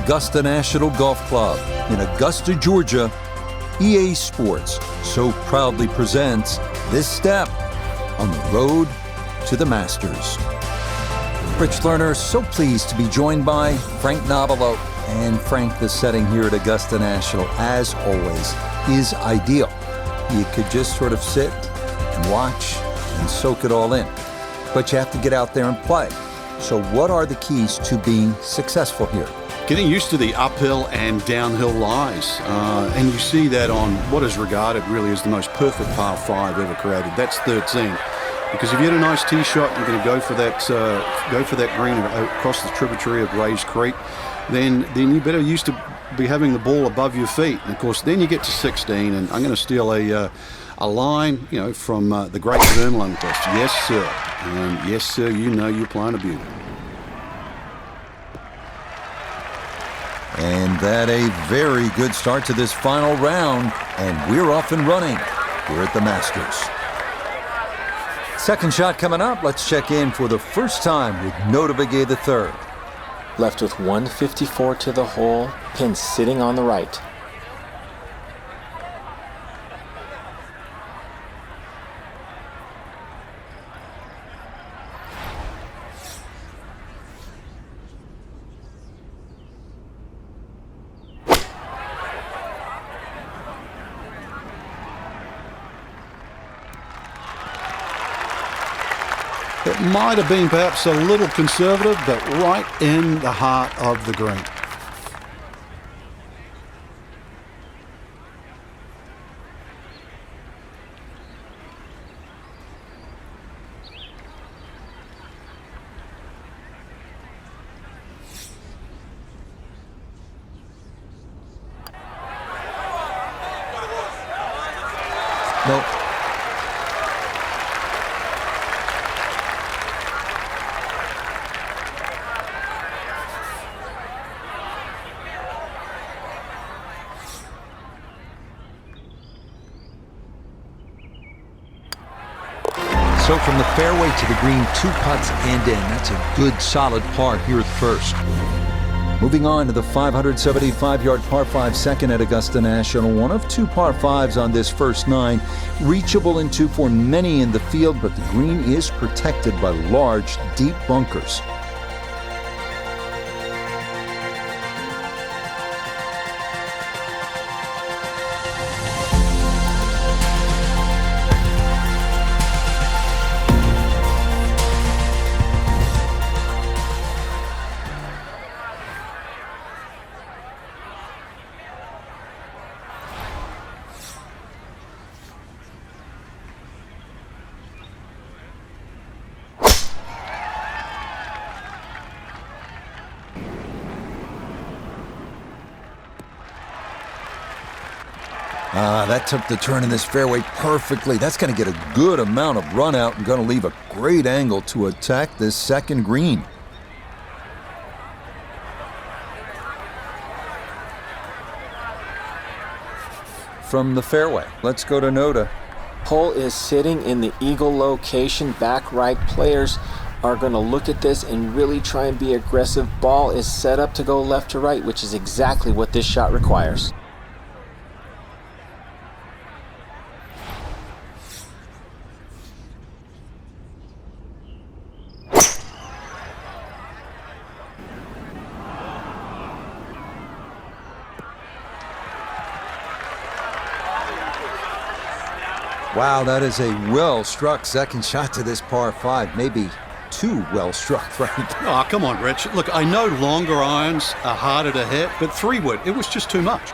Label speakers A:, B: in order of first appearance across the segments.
A: Augusta National Golf Club in Augusta, Georgia, EA Sports so proudly presents this step on the road to the Masters. Rich Lerner, so pleased to be joined by Frank Nobilo. And Frank, the setting here at Augusta National, as always, is ideal. You could just sort of sit and watch and soak it all in. But you have to get out there and play. So what are the keys to being successful here?
B: Getting used to the uphill and downhill lies. And you see that on what is regarded really as the most perfect par 5 ever created. That's 13. Because if you hit a nice tee shot, you're going to go for that green across the tributary of Rays Creek. Then you better used to be having the ball above your feet. And of course, then you get to 16, and I'm going to steal a line, from the great Vern Lundquist. Yes, sir. And yes, sir, you know you're playing a beauty.
A: And that a very good start to this final round, and we're off and running here at the Masters. Second shot coming up. Let's check in for the first time with Notah Begay III.
C: Left with 154 to the hole, pin sitting on the right.
B: It might have been perhaps a little conservative, but right in the heart of the green.
A: Nope. So from the fairway to the green, 2 putts and in. That's a good, solid par here at first. Moving on to the 575-yard par 5 second at Augusta National. One of 2 par 5s on this first 9. Reachable into for many in the field, but the green is protected by large, deep bunkers. That took the turn in this fairway perfectly. That's going to get a good amount of run out and going to leave a great angle to attack this second green. From the fairway, let's go to Notah.
C: Hole is sitting in the eagle location. Back right players are going to look at this and really try and be aggressive. Ball is set up to go left to right, which is exactly what this shot requires.
A: Wow, that is a well-struck second shot to this par 5. Maybe too well-struck, Frank.
B: Oh, come on, Rich. Look, I know longer irons are harder to hit, but 3-wood, it was just too much.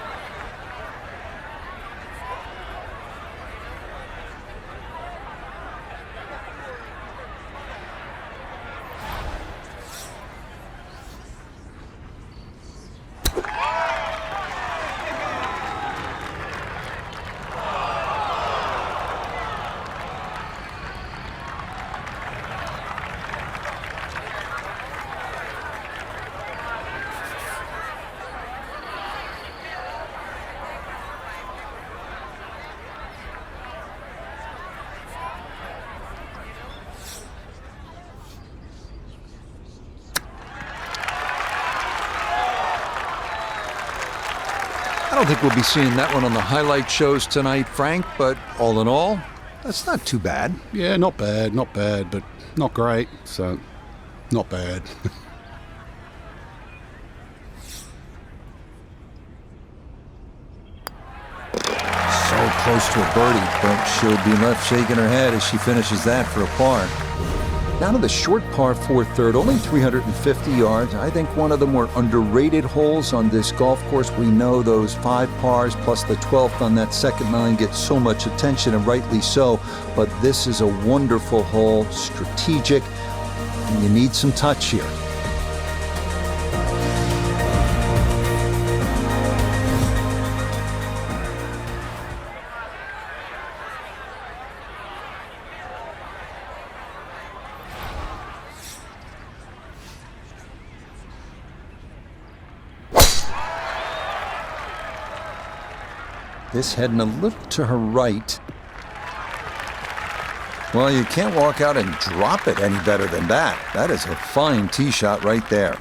A: I don't think we'll be seeing that one on the highlight shows tonight, Frank, but all in all, that's not too bad.
B: Yeah, not bad, but not great, so not bad.
A: So close to a birdie, but she'll be left shaking her head as she finishes that for a par. Down to the short par 4 third, only 350 yards. I think one of the more underrated holes on this golf course. We know those 5 pars plus the 12th on that second nine get so much attention, and rightly so. But this is a wonderful hole, strategic, and you need some touch here. This heading a little to her right. Well, you can't walk out and drop it any better than that. That is a fine tee shot right there.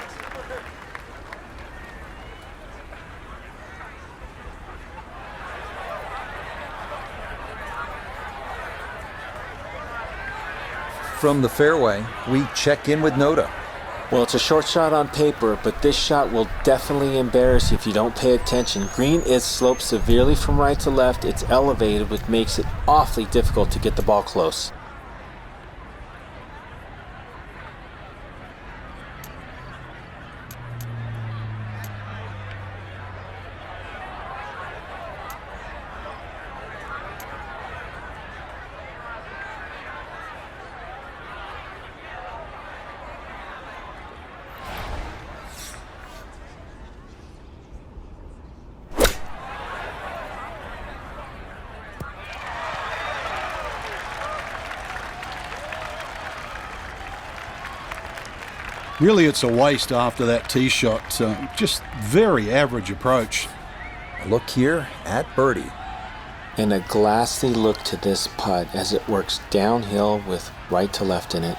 A: From the fairway, we check in with Noda.
C: Well, it's a short shot on paper, but this shot will definitely embarrass you if you don't pay attention. Green is sloped severely from right to left. It's elevated, which makes it awfully difficult to get the ball close.
B: Really, it's a waste after that tee shot. Just very average approach.
A: A look here at birdie.
C: And a glassy look to this putt as it works downhill with right to left in it.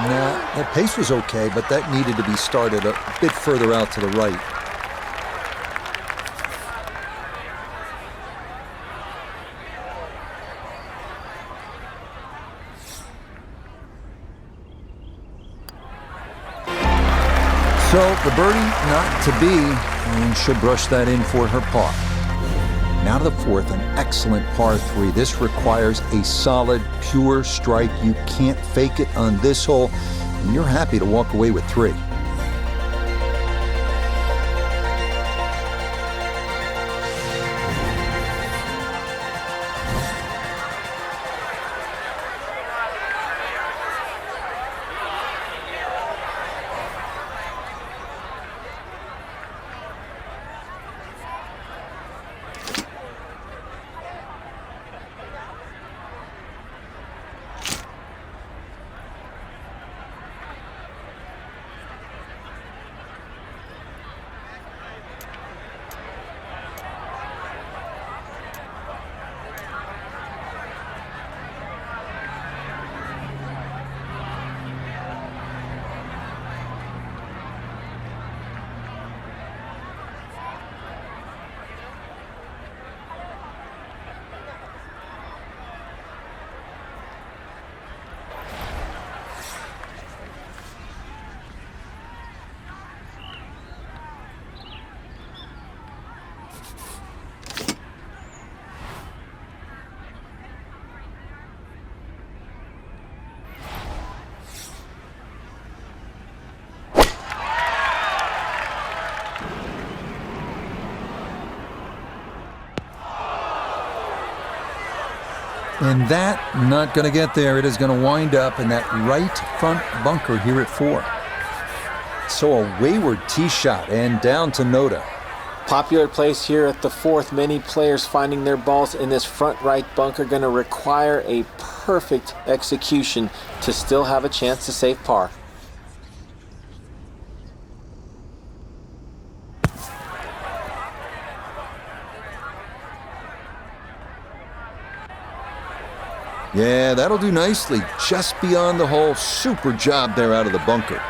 A: Now, the pace was okay, but that needed to be started a bit further out to the right. So the birdie not to be, and should brush that in for her par. Now to the fourth, an excellent par 3. This requires a solid, pure strike. You can't fake it on this hole, and you're happy to walk away with 3. And that, not going to get there. It is going to wind up in that right front bunker here at 4. So a wayward tee shot and down to Noda.
C: Popular place here at the 4th. Many players finding their balls in this front right bunker. Going to require a perfect execution to still have a chance to save par.
A: Yeah, that'll do nicely. Just beyond the hole. Super job there out of the bunker.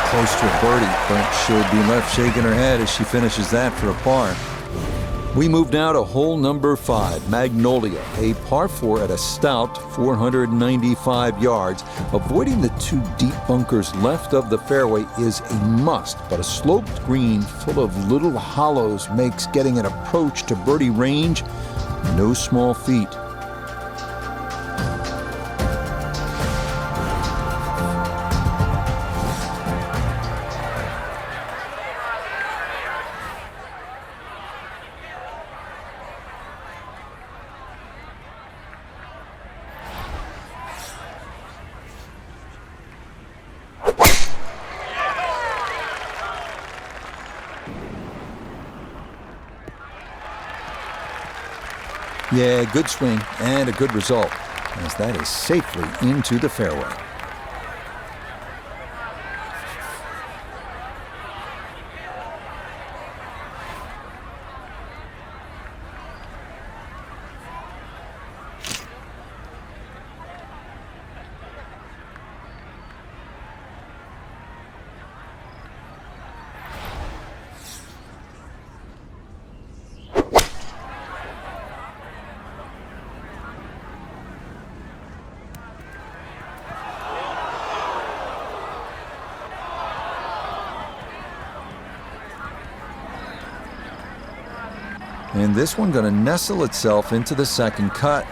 A: Close to a birdie, but she'll be left shaking her head as she finishes that for a par. We move now to hole number 5, Magnolia, a par 4 at a stout 495 yards. Avoiding the 2 deep bunkers left of the fairway is a must, but a sloped green full of little hollows makes getting an approach to birdie range no small feat. Yeah, good swing and a good result, as that is safely into the fairway. And this one going to nestle itself into the second cut.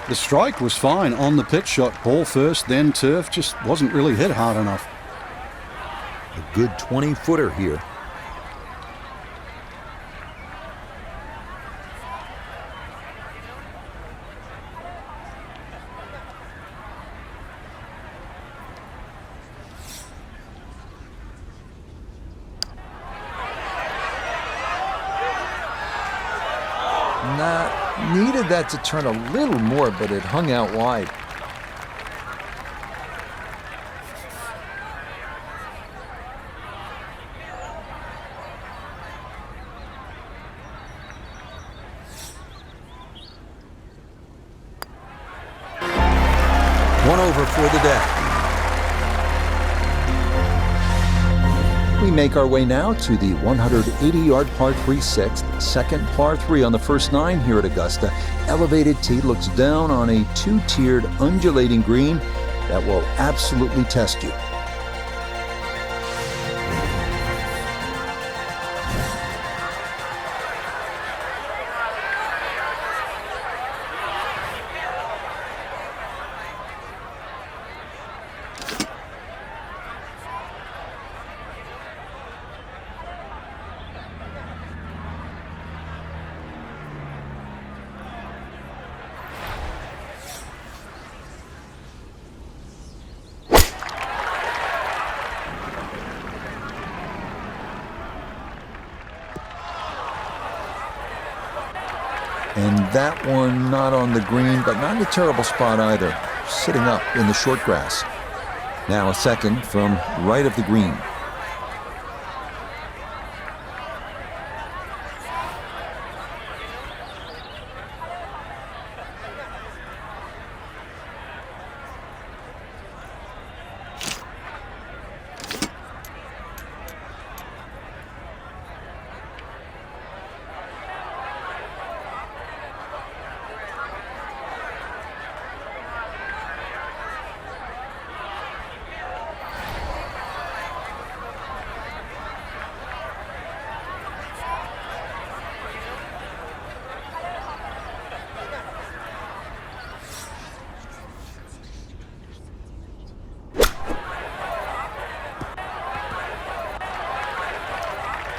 B: The strike was fine on the pitch shot. Ball first, then turf. Just wasn't really hit hard enough.
A: A good 20-footer here. Needed that to turn a little more, but it hung out wide. One over for the day. We make our way now to the 180-yard par 3 sixth, second par 3 on the first 9 here at Augusta. Elevated tee looks down on a 2-tiered undulating green that will absolutely test you. And that one not on the green, but not in a terrible spot either. Sitting up in the short grass. Now a second from right of the green.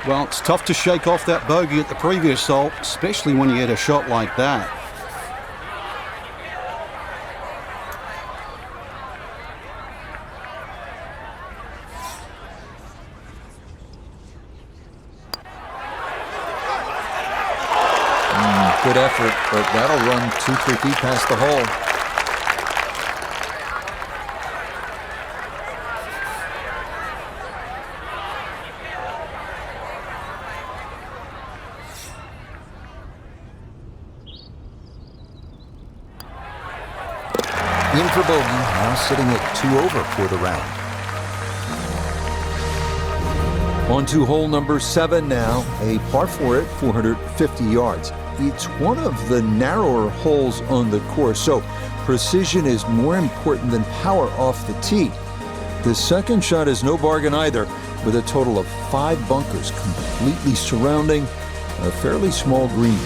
B: Well, it's tough to shake off that bogey at the previous hole, especially when you hit a shot like that.
A: Good effort, but that'll run 2-3 feet past the hole. In for bogey, now sitting at 2 over for the round. On to hole number 7 now, a par 4 at 450 yards. It's one of the narrower holes on the course, so precision is more important than power off the tee. The second shot is no bargain either, with a total of 5 bunkers completely surrounding a fairly small green.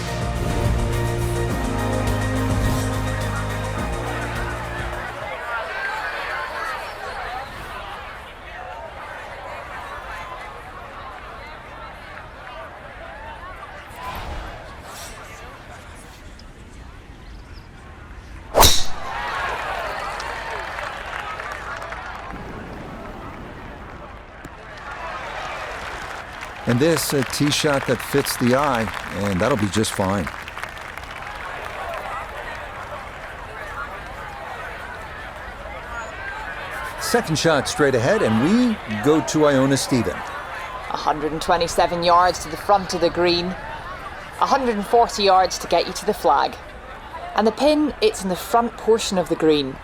A: And this, a tee shot that fits the eye, and that'll be just fine. Second shot straight ahead, and we go to Iona Stephen.
D: 127 yards to the front of the green, 140 yards to get you to the flag. And the pin, it's in the front portion of the green.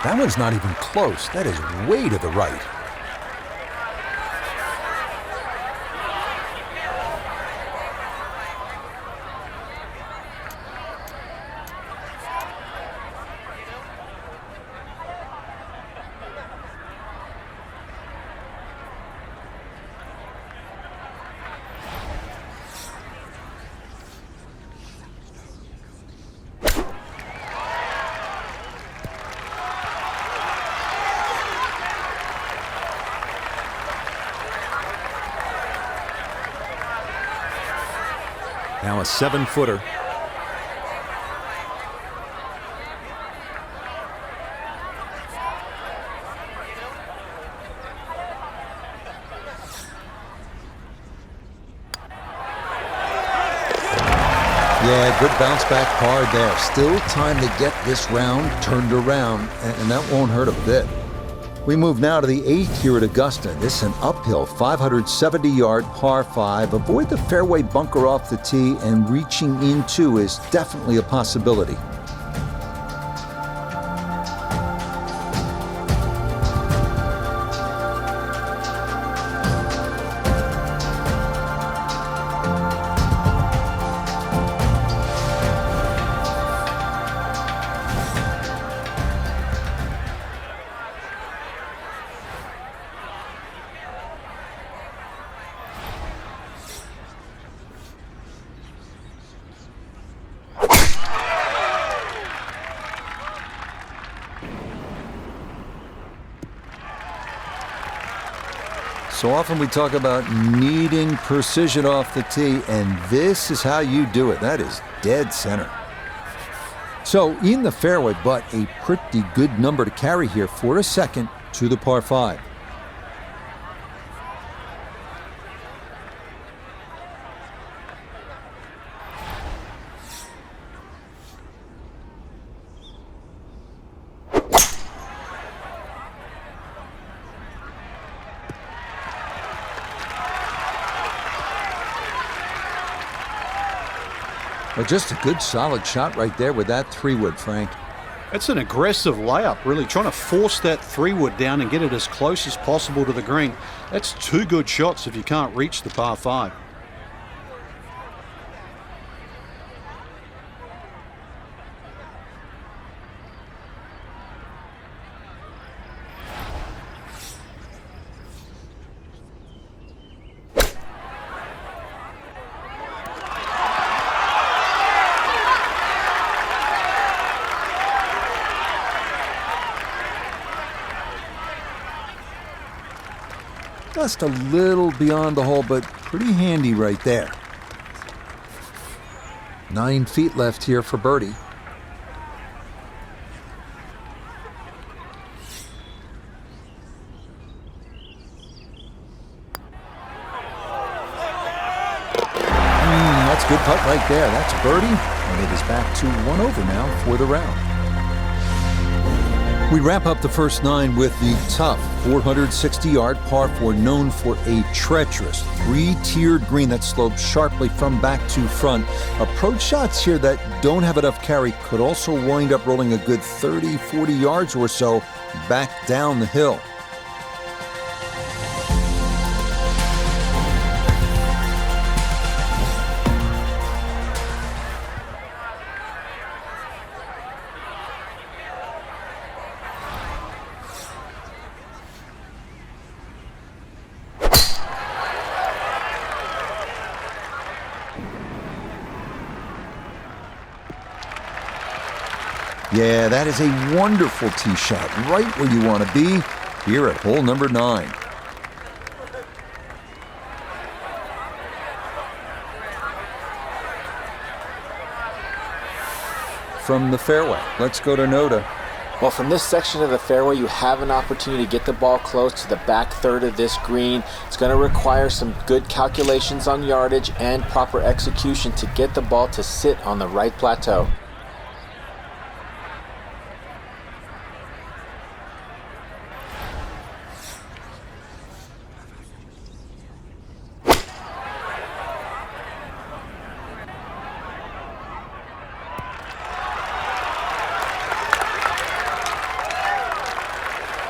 A: That one's not even close. That is way to the right. Now a 7-footer. Yeah, good bounce back par there. Still time to get this round turned around, and that won't hurt a bit. We move now to the 8th here at Augusta. This is an uphill 570-yard par 5. Avoid the fairway bunker off the tee, and reaching into is definitely a possibility. So often we talk about needing precision off the tee, and this is how you do it. That is dead center. So in the fairway, but a pretty good number to carry here for a second to the par 5. Well, just a good solid shot right there with that 3-wood, Frank.
B: It's an aggressive layup, really trying to force that 3-wood down and get it as close as possible to the green. That's 2 good shots if you can't reach the par 5.
A: Just a little beyond the hole, but pretty handy right there. 9 feet left here for birdie. That's a good putt right there. That's a birdie, and it is back to 1 over now for the round. We wrap up the first 9 with the tough 460-yard par 4, known for a treacherous 3-tiered green that slopes sharply from back to front. Approach shots here that don't have enough carry could also wind up rolling a good 30-40 yards or so back down the hill. Yeah, that is a wonderful tee shot, right where you want to be here at hole number 9. From the fairway, let's go to Noda.
C: Well, from this section of the fairway, you have an opportunity to get the ball close to the back third of this green. It's going to require some good calculations on yardage and proper execution to get the ball to sit on the right plateau.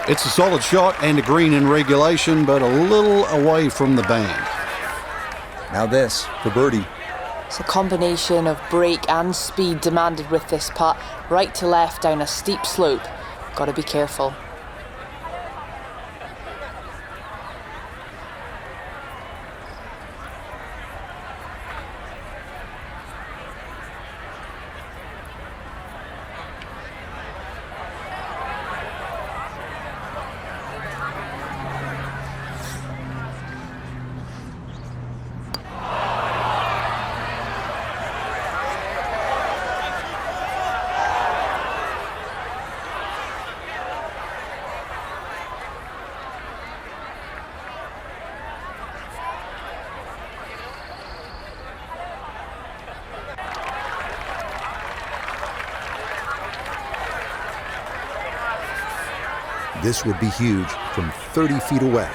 B: It's a solid shot and a green in regulation, but a little away from the band.
A: Now this for birdie.
D: It's a combination of break and speed demanded with this putt, right to left down a steep slope. Got to be careful.
A: This would be huge from 30 feet away.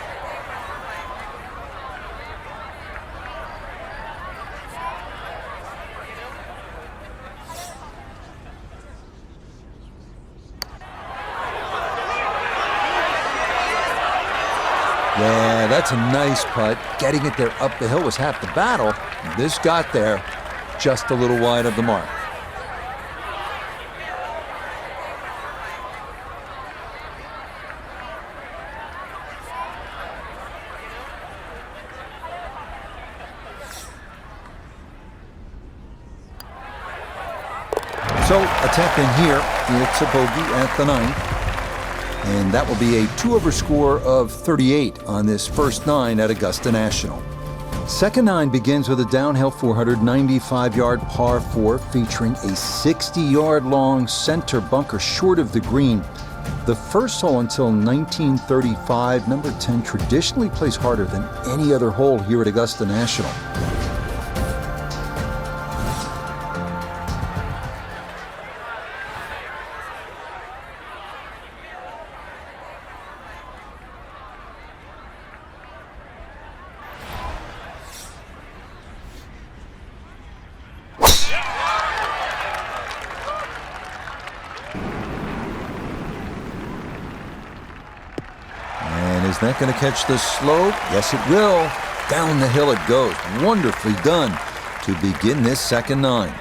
A: Yeah, that's a nice putt. Getting it there up the hill was half the battle. This got there just a little wide of the mark. So, attempting here, it's a bogey at the 9th. And that will be a 2-over score of 38 on this first 9 at Augusta National. Second 9 begins with a downhill 495-yard par 4 featuring a 60-yard long center bunker short of the green. The first hole until 1935, number 10 traditionally plays harder than any other hole here at Augusta National. Is that going to catch the slope? Yes, it will. Down the hill it goes. Wonderfully done to begin this second 9.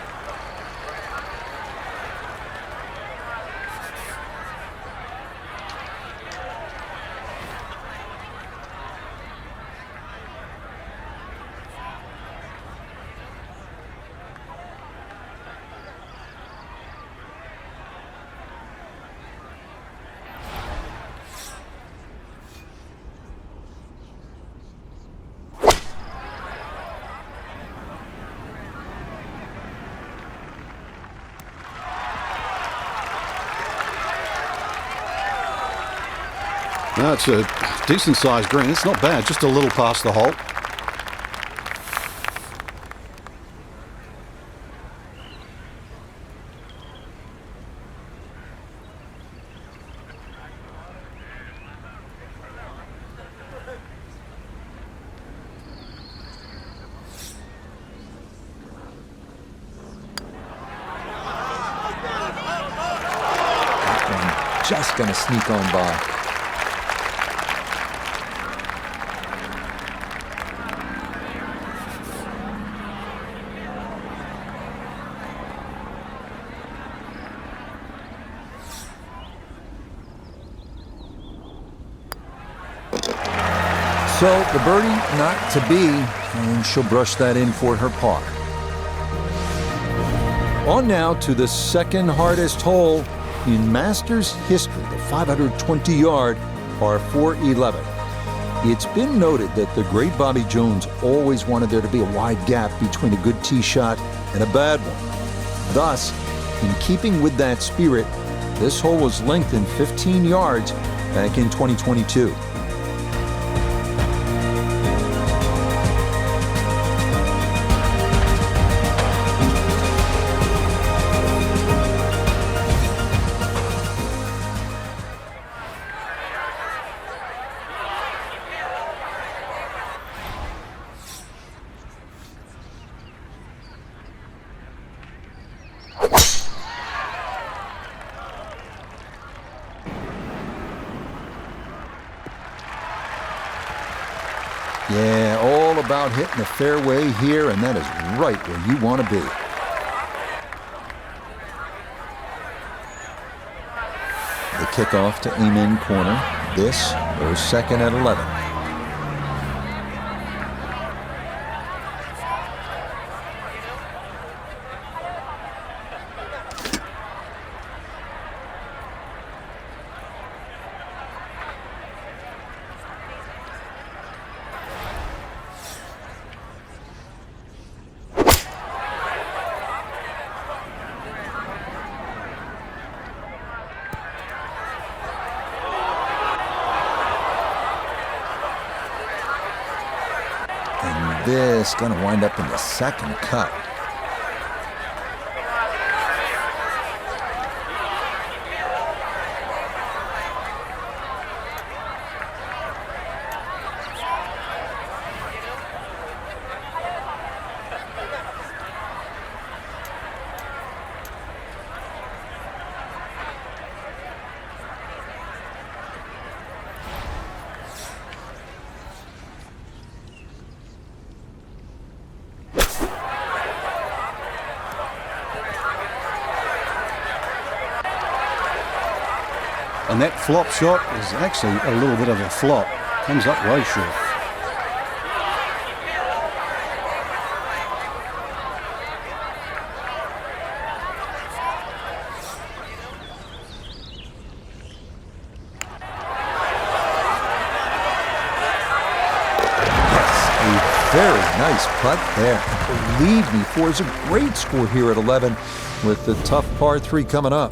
B: No, it's a decent-sized green. It's not bad, just a little past the hole.
A: Just going to sneak on by. So the birdie not to be, and she'll brush that in for her par. On now to the second hardest hole in Masters history, the 520-yard par 411. It's been noted that the great Bobby Jones always wanted there to be a wide gap between a good tee shot and a bad one. Thus, in keeping with that spirit, this hole was lengthened 15 yards back in 2022. Yeah, all about hitting the fairway here, and that is right where you want to be. The kickoff to Amen Corner. This goes second at 11. This going to wind up in the second cut.
B: And that flop shot is actually a little bit of a flop. Comes up way short.
A: Very nice putt there. Believe me, 4 is a great score here at 11 with the tough par 3 coming up.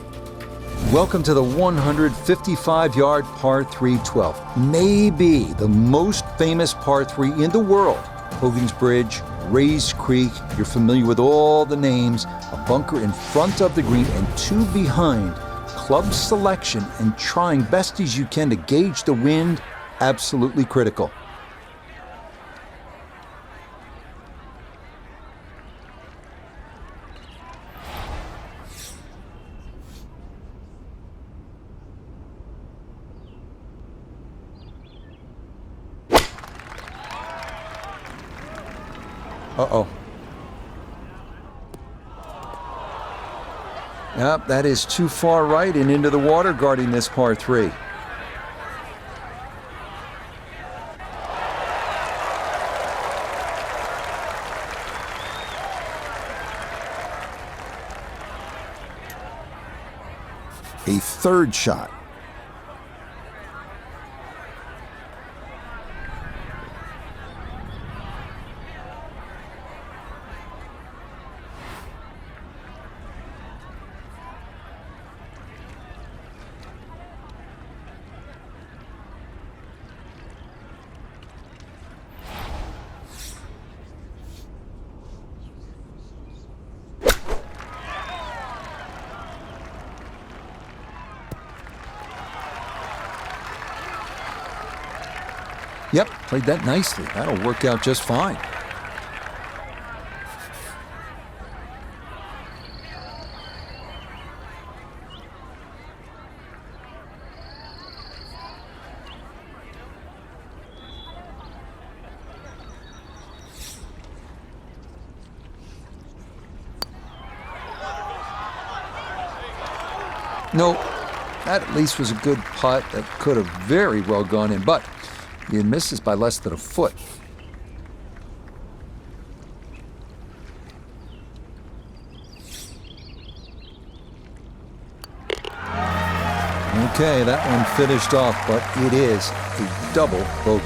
A: Welcome to the 155-yard par 3 12. Maybe the most famous par 3 in the world. Hogan's Bridge, Rays Creek. You're familiar with all the names. A bunker in front of the green and 2 behind. Club selection and trying best as you can to gauge the wind, absolutely critical. Uh-oh. Yep, that is too far right and into the water guarding this par 3. A third shot. Yep, played that nicely. That'll work out just fine. Nope, that at least was a good putt that could have very well gone in, but he misses by less than a foot. Okay, that one finished off, but it is a double bogey.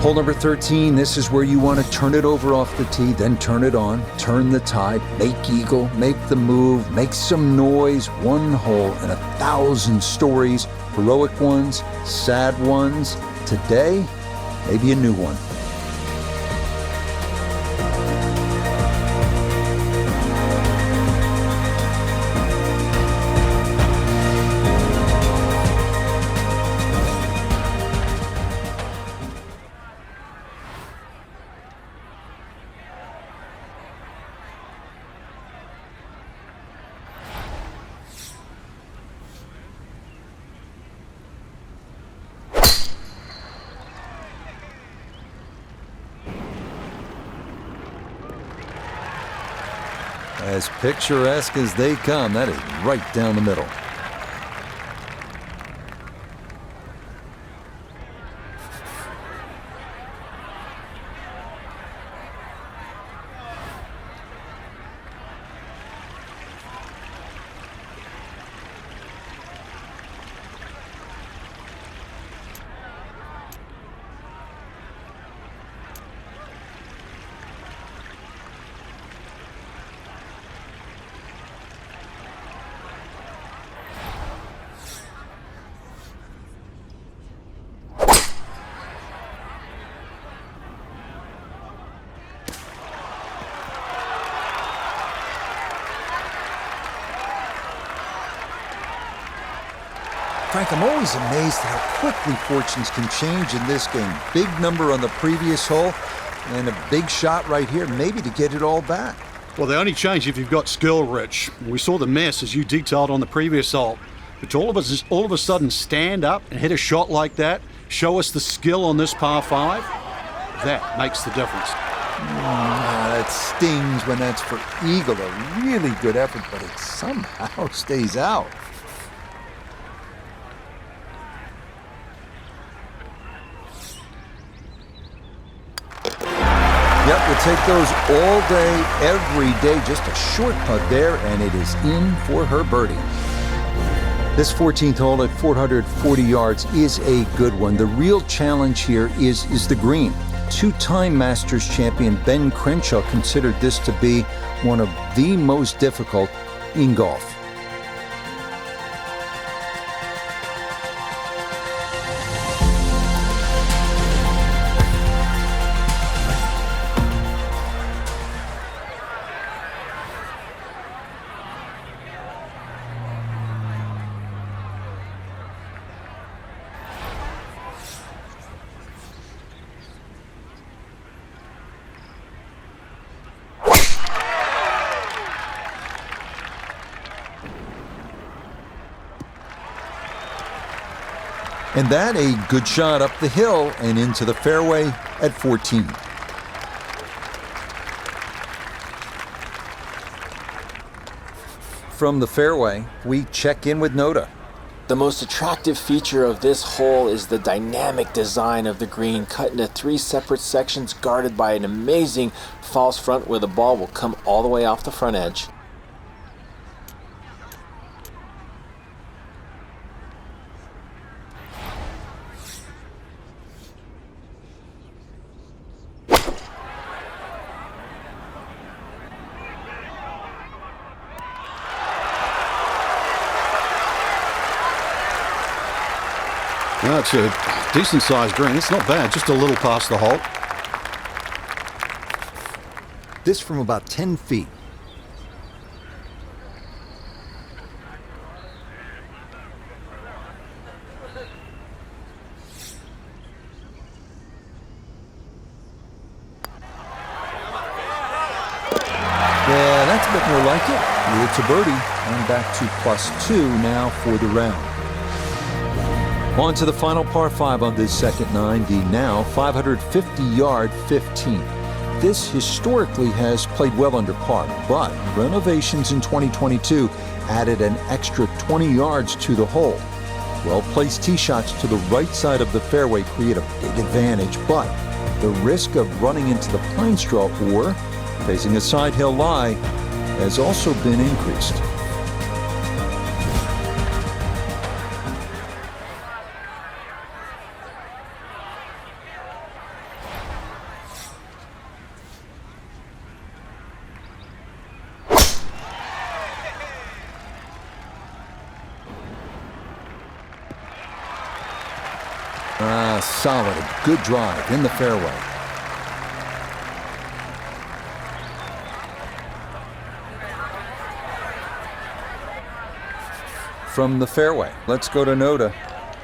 A: Hole number 13, this is where you want to turn it over off the tee, then turn it on, turn the tide, make eagle, make the move, make some noise. One hole and 1,000 stories, heroic ones, sad ones. Today, maybe a new one. As picturesque as they come, that is right down the middle. Frank, I'm always amazed at how quickly fortunes can change in this game. Big number on the previous hole and a big shot right here, maybe to get it all back.
B: Well, they only change if you've got skill, Rich. We saw the mess as you detailed on the previous hole. But to all of a sudden stand up and hit a shot like that, show us the skill on this par 5, that makes the difference.
A: That stings when that's for eagle. A really good effort, but it somehow stays out. Yep, we'll take those all day, every day. Just a short putt there, and it is in for her birdie. This 14th hole at 440 yards is a good one. The real challenge here is the green. Two-time Masters champion Ben Crenshaw considered this to be one of the most difficult in golf. And that a good shot up the hill and into the fairway at 14. From the fairway, we check in with Noda.
C: The most attractive feature of this hole is the dynamic design of the green, cut into 3 separate sections guarded by an amazing false front where the ball will come all the way off the front edge.
B: Well, it's a decent-sized green. It's not bad, just a little past the hole.
A: This from about 10 feet. Yeah, that's a bit more like it. It's a birdie. And back to +2 now for the round. On to the final par 5 on this second 9, the now 550-yard 15. This historically has played well under par, but renovations in 2022 added an extra 20 yards to the hole. Well-placed tee shots to the right side of the fairway create a big advantage, but the risk of running into the pine straw or facing a side hill lie has also been increased. Solid, a good drive in the fairway. From the fairway, let's go to Noda.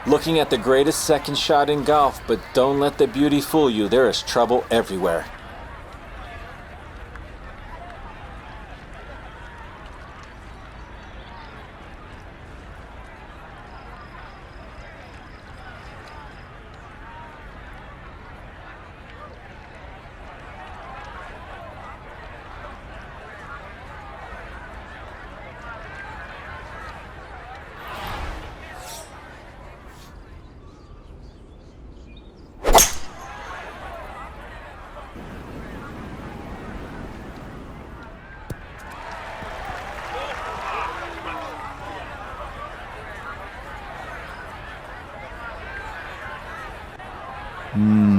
C: Looking at the greatest second shot in golf, but don't let the beauty fool you. There is trouble everywhere.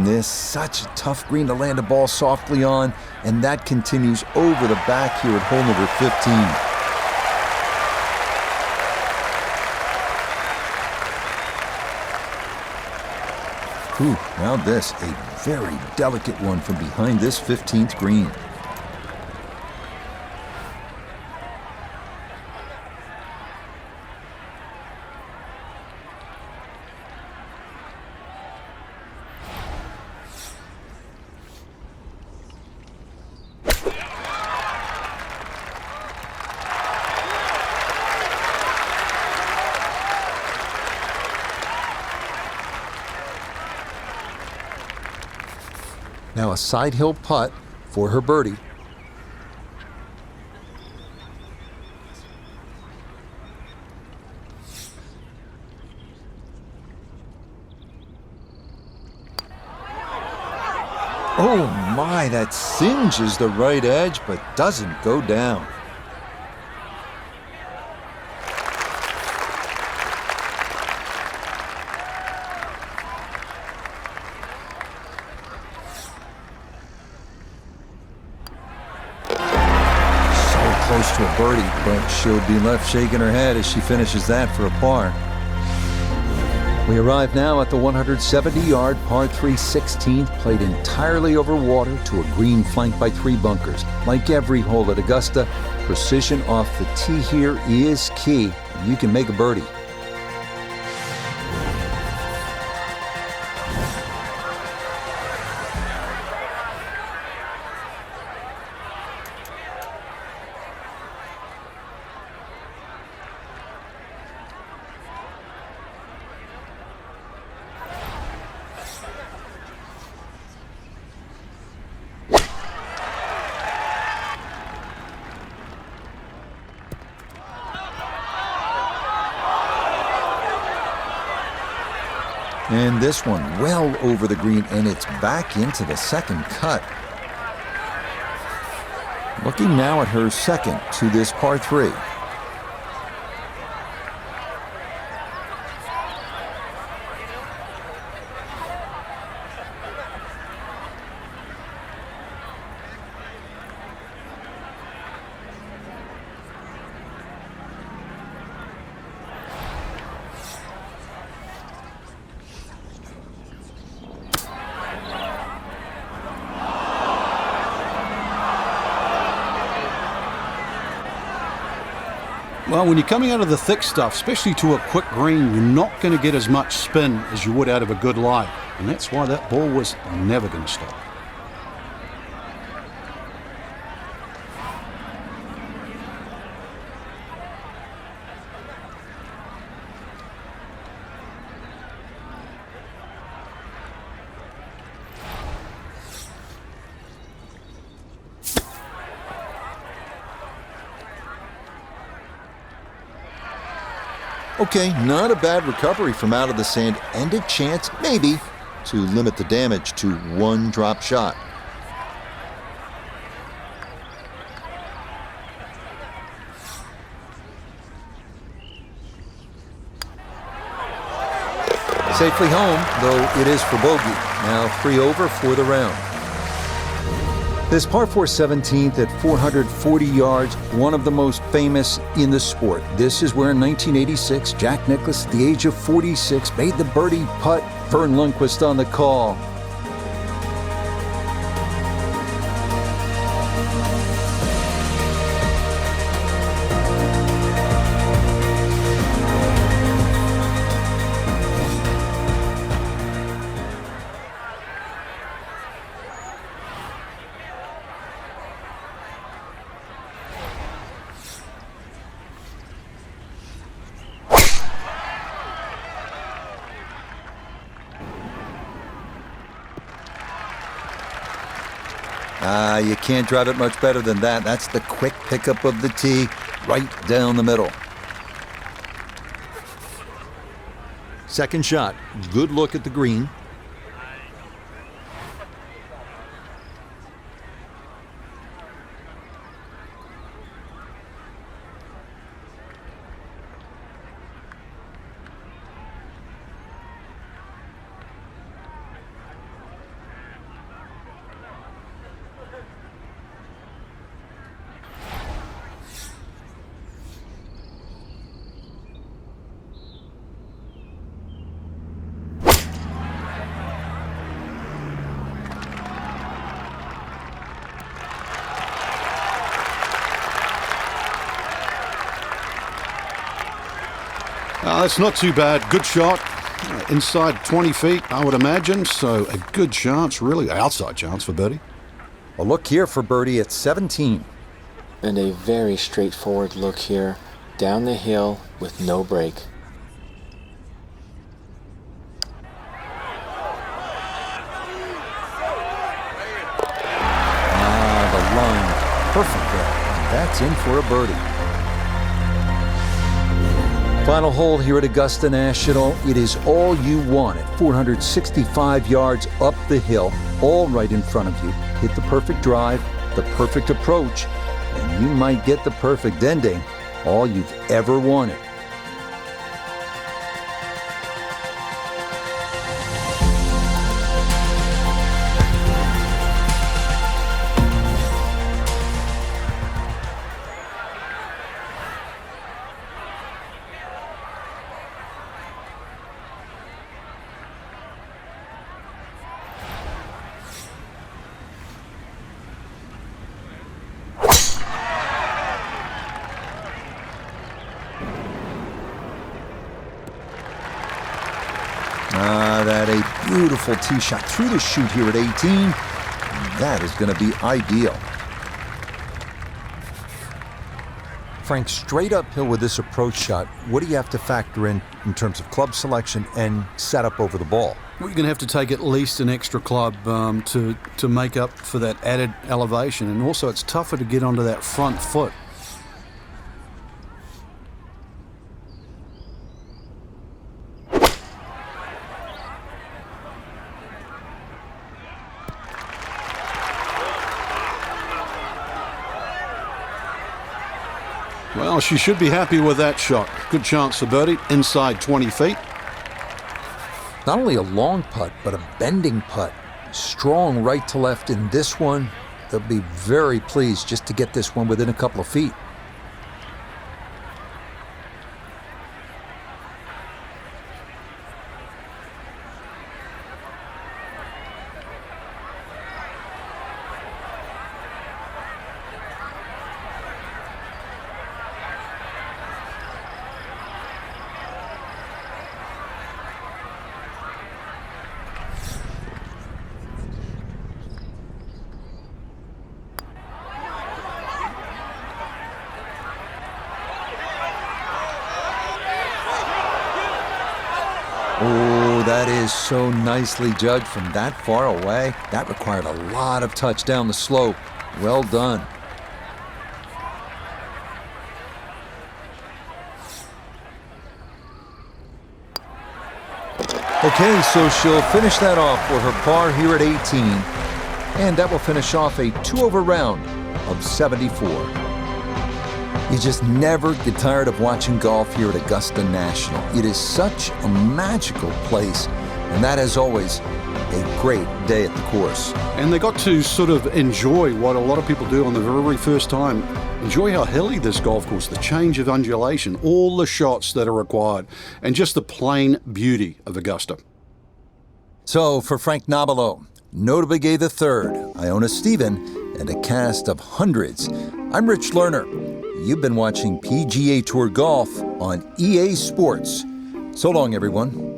A: This such a tough green to land a ball softly on, and that continues over the back here at hole number 15. Now this, a very delicate one from behind this 15th green. Now a side hill putt for her birdie. Oh my, that singes the right edge but doesn't go down. Close to a birdie, but she'll be left shaking her head as she finishes that for a par. We arrive now at the 170-yard par 3 16th, played entirely over water to a green flanked by 3 bunkers. Like every hole at Augusta, precision off the tee here is key. You can make a birdie. And this one well over the green, and it's back into the second cut. Looking now at her second to this par 3.
B: Well, when you're coming out of the thick stuff, especially to a quick green, you're not going to get as much spin as you would out of a good lie. And that's why that ball was never going to stop.
A: Okay, not a bad recovery from out of the sand, and a chance, maybe, to limit the damage to one drop shot. Safely home, though it is for bogey. Now 3 over for the round. This par 4 17th at 440 yards, one of the most famous in the sport. This is where in 1986, Jack Nicklaus, at the age of 46, made the birdie putt. Vern Lundquist on the call. You can't drive it much better than that. That's the quick pickup of the tee right down the middle. Second shot, good look at the green.
B: That's not too bad. Good shot. Inside 20 feet, I would imagine. So a good chance, really. Outside chance for birdie.
A: A look here for birdie at 17.
C: And a very straightforward look here. Down the hill with no break.
A: The line. Perfect there. And that's in for a birdie. Final hole here at Augusta National. It is all you want at 465 yards up the hill, all right in front of you. Hit the perfect drive, the perfect approach, and you might get the perfect ending, all you've ever wanted. That a beautiful tee shot through the chute here at 18. That is going to be ideal. Frank, straight uphill with this approach shot, what do you have to factor in terms of club selection and setup over the ball?
B: Well, you're going to have to take at least an extra club to make up for that added elevation. And also it's tougher to get onto that front foot. Well, she should be happy with that shot. Good chance for birdie, inside 20 feet.
A: Not only a long putt, but a bending putt. Strong right to left in this one. They'll be very pleased just to get this one within a couple of feet. Oh, that is so nicely judged from that far away. That required a lot of touch down the slope. Well done. Okay, so she'll finish that off for her par here at 18. And that will finish off a 2-over round of 74. You just never get tired of watching golf here at Augusta National. It is such a magical place, and that is always a great day at the course.
B: And they got to sort of enjoy what a lot of people do on the very first time. Enjoy how hilly this golf course, the change of undulation, all the shots that are required, and just the plain beauty of Augusta.
A: So for Frank Nobilo, Notable Gay III, Iona Stephen, and a cast of hundreds, I'm Rich Lerner. You've been watching PGA Tour Golf on EA Sports. So long, everyone.